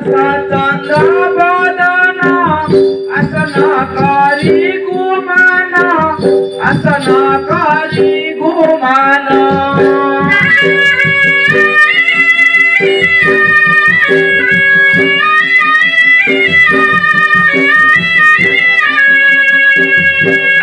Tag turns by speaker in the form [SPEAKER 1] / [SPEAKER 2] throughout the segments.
[SPEAKER 1] चंद्र बदन असनकारी गुमान असनकारी गुमान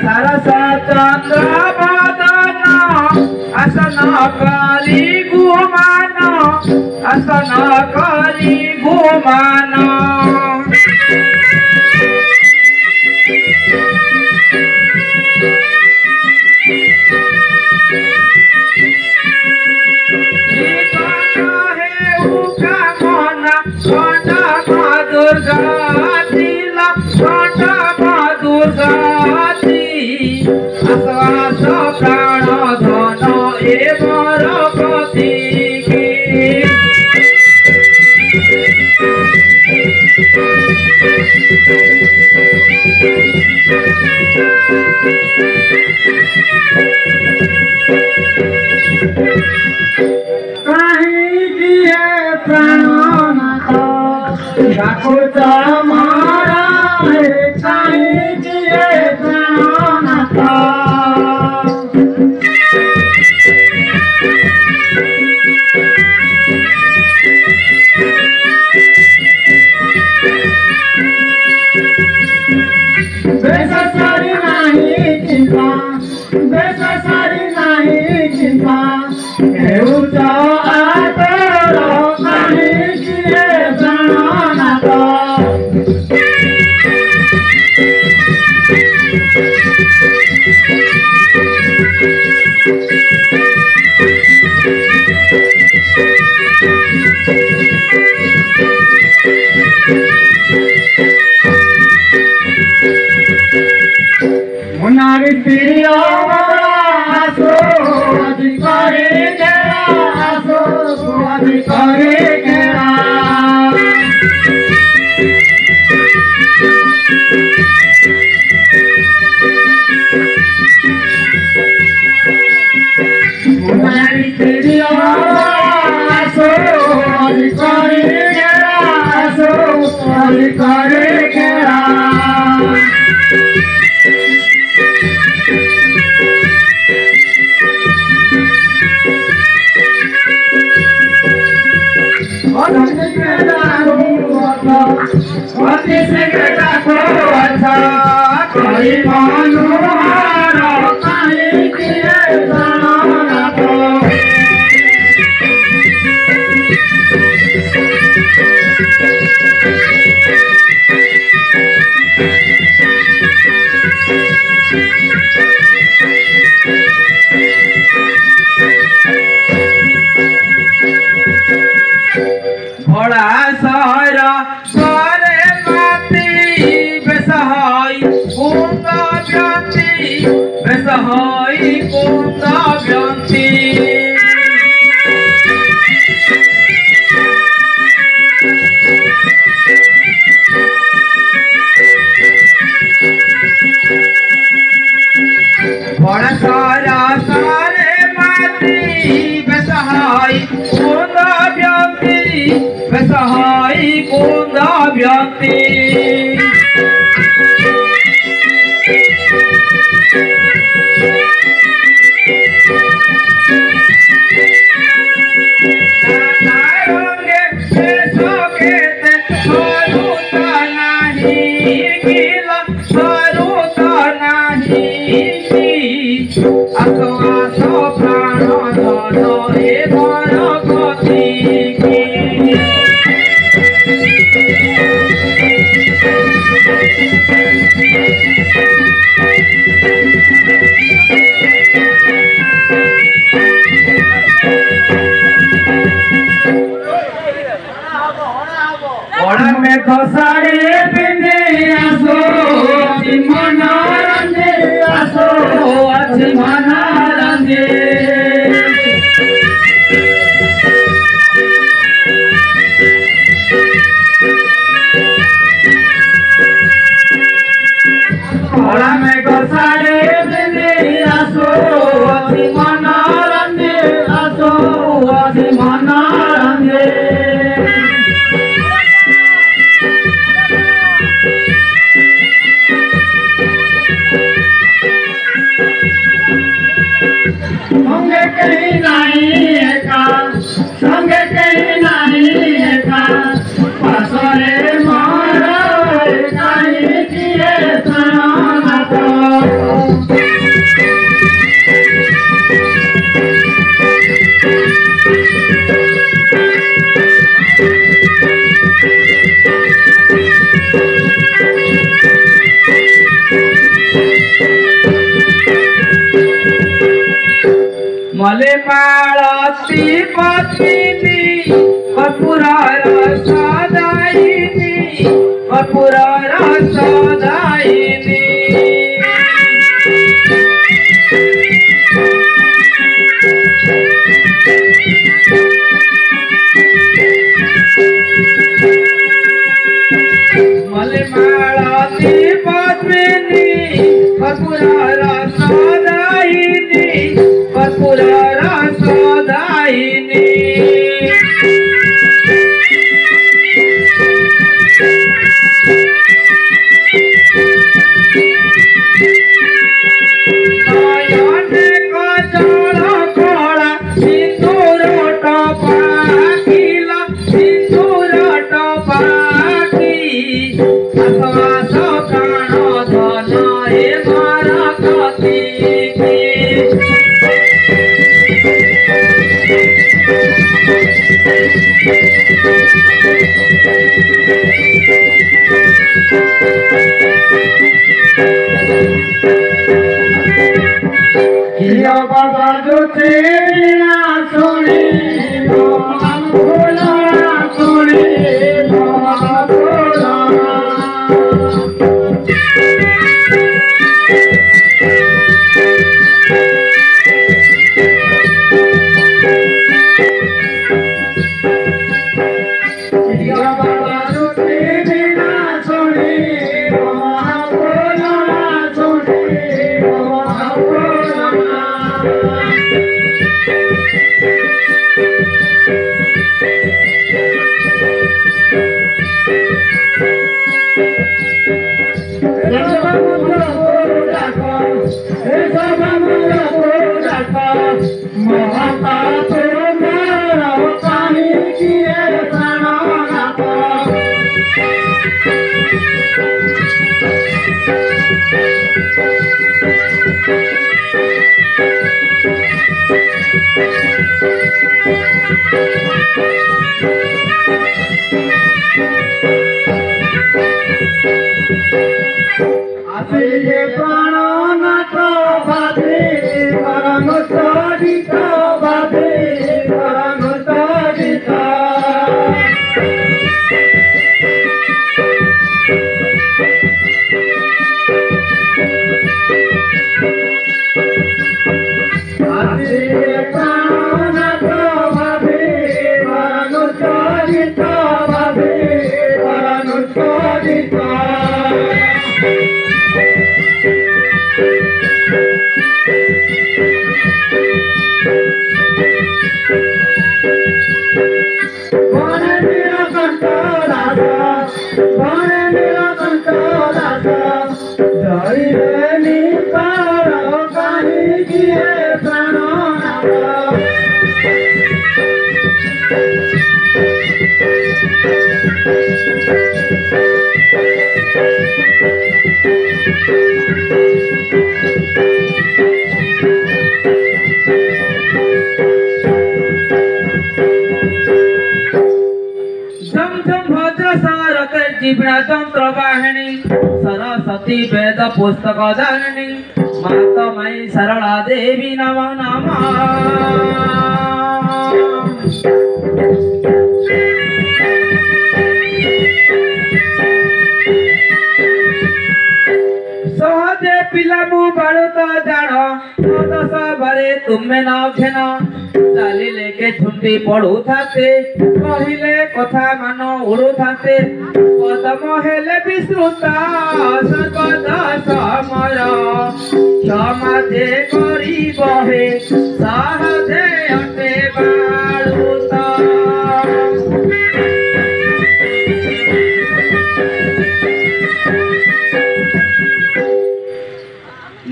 [SPEAKER 1] सरस चंद्र बदन असनकारी गुमान असनकारी गुमान प्राण धन एवर पति कहीं किए प्राणनाथ ठाकुर मारा कहीं किए प्राणनाथ बेससारी नहीं चिंता बेससारी नहीं चिंता हेउचा आतरो कहीं किए प्राणनाथ मुनारी प्रिय आसो अधिकारी गेरा आसो अधिकारी गेरा मुनारी प्रिय आसो अधिकारी गेरा आसो अधिकारी गेरा भोला सारा सारे माती बेसहाय कुंदा व्यांती बेसहाय कुंदा व्यांती भोला सारा सारे माती बेसहाय कुंदा व्यांती बेसहाय कुंदा व्यांती प्राण धन एवर पति बड़ा में खसारी पिंदी आसो मन रंगे आसो अच्छी मन रंगे बड़ा में खसारी पिंदी आसो अच्छी मन रंगे आसो अच्छी मन रंगे मले माळती पत्नी कर्पूर रसदायिनी कर्पूर रसदायिनी मले माळती पत्नी कर्पूर रसदायिनी कर्पूर रसदायिनी नयने कजल कला सिंदूर टपाकिला सिंदूर टपाकी आस कान धन हे मारा कती किया बाबा जो तेरा सुने बोला सुने बोला किया बाबा जो तेरा सुने बोला सुने आसे प्राण नाथ बाधे परम सरित बाधे परम सरित आसे प्राण नाथ बाधे परम सरित बाधे परम सरित जीवना तंत्र वाहिनी सरस्वती वेद पुस्तक धारिणी मातमयी सरला देवी नमो नमः सहजे पिला मु बालू तो जान दस बारे तुम्हें न घेन चाली लेके छुट्टी पड़ू थाते कहले कथा मान उड़ू थाते कदम हेले विश्रुता सर्वदा समर क्षमा जे करी बहे सहजे अटे बालूता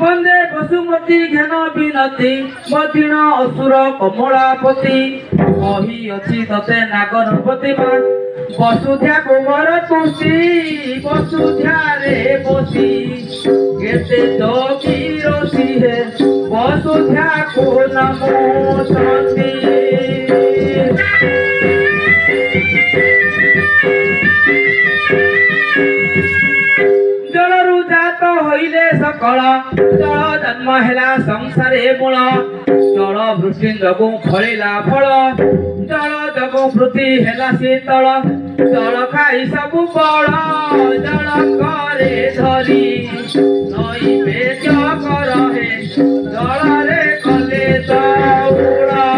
[SPEAKER 1] वंदे वसुमती घेन विनती मदिन असुर कमलापति कही अछि तते नागरपति वसुध्या कुमार तुसी वसुध्या रे बसी केते जोगी रसी है वसुध्या को नमो शांति सकल जल जन्म हेला संसारे मूल जल वृष्टि जगु फलिला फल जल जगु पृथ्वी हेला शीतल जल खाई सबु बल जल करे धरी नई पेच करहे जल रे कले दौड़ा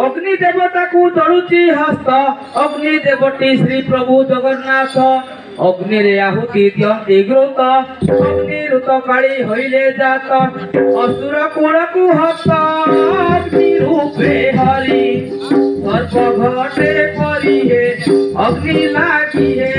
[SPEAKER 1] अग्नि देवता को धरुची हस्त अग्नि देवती श्री प्रभु जगन्नाथ अग्नि रे आहुति दियंती घृत अग्नि ऋत काली होइले जात असुर कुल को हत अग्नि रूपे हरि सर्प घटे परी हे अग्नि लागी हे